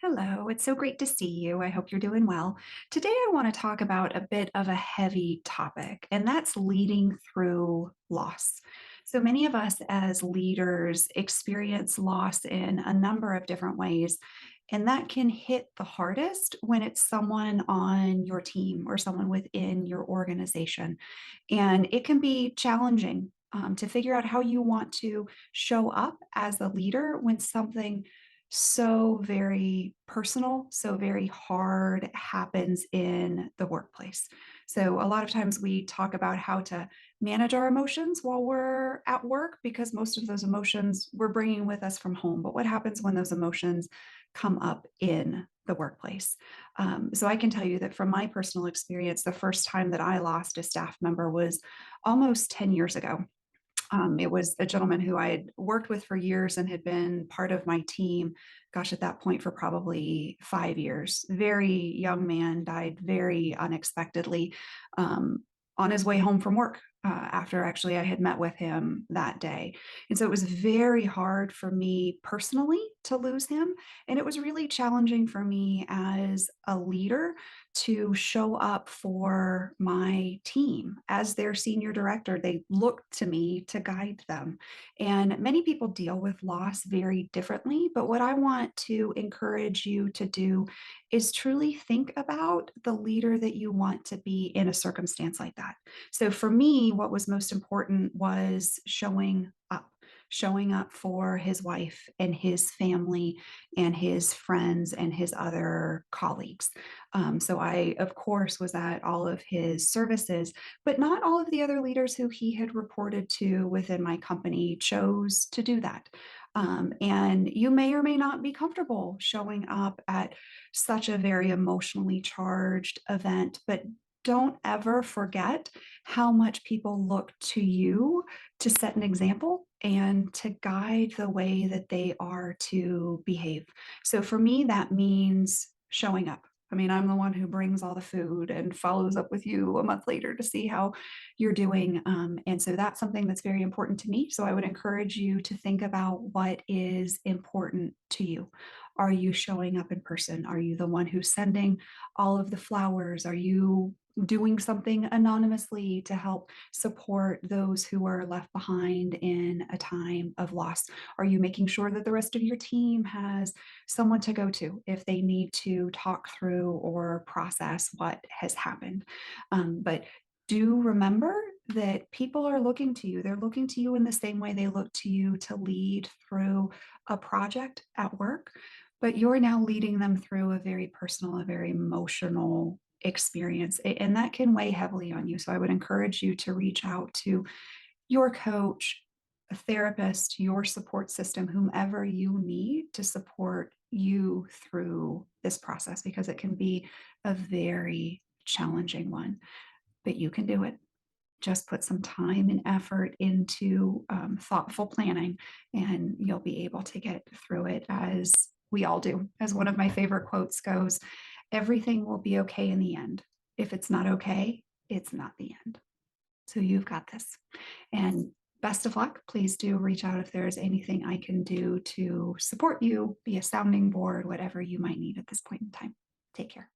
Hello, it's so great to see you. I hope you're doing well. Today, I want to talk about a bit of a heavy topic, and that's leading through loss. So many of us as leaders experience loss in a number of different ways, and that can hit the hardest when it's someone on your team or someone within your organization. And it can be challenging to figure out how you want to show up as a leader when something so very personal, so very hard happens in the workplace. So, a lot of times we talk about how to manage our emotions while we're at work because most of those emotions we're bringing with us from home. But what happens when those emotions come up in the workplace? So, I can tell you that from my personal experience, the first time that I lost a staff member was almost 10 years ago. It was a gentleman who I had worked with for years and had been part of my team, gosh, at that point for probably 5 years. Very young man, died very unexpectedly on his way home from work. After actually I had met with him that day. And so it was very hard for me personally to lose him. And it was really challenging for me as a leader to show up for my team as their senior director. They looked to me to guide them. And many people deal with loss very differently. But what I want to encourage you to do is truly think about the leader that you want to be in a circumstance like that. So for me, what was most important was showing up for his wife and his family and his friends and his other colleagues. So I, of course, was at all of his services, but not all of the other leaders who he had reported to within my company chose to do that. And you may or may not be comfortable showing up at such a very emotionally charged event, but don't ever forget how much people look to you to set an example and to guide the way that they are to behave. So for me, that means showing up. I mean, I'm the one who brings all the food and follows up with you a month later to see how you're doing. And so that's something that's very important to me. So I would encourage you to think about what is important to you. Are you showing up in person? Are you the one who's sending all of the flowers? Are you doing something anonymously to help support those who are left behind in a time of loss? Are you making sure that the rest of your team has someone to go to if they need to talk through or process what has happened? But do remember that people are looking to you. They're looking to you in the same way they look to you to lead through a project at work, but you're now leading them through a very personal, a very emotional experience. And that can weigh heavily on you. So I would encourage you to reach out to your coach, a therapist, your support system, whomever you need to support you through this process because it can be a very challenging one, but you can do it. Just put some time and effort into thoughtful planning, and you'll be able to get through it as we all do. As one of my favorite quotes goes, everything will be okay in the end. If it's not okay, it's not the end. So you've got this. And best of luck. Please do reach out if there's anything I can do to support you, be a sounding board, whatever you might need at this point in time. Take care.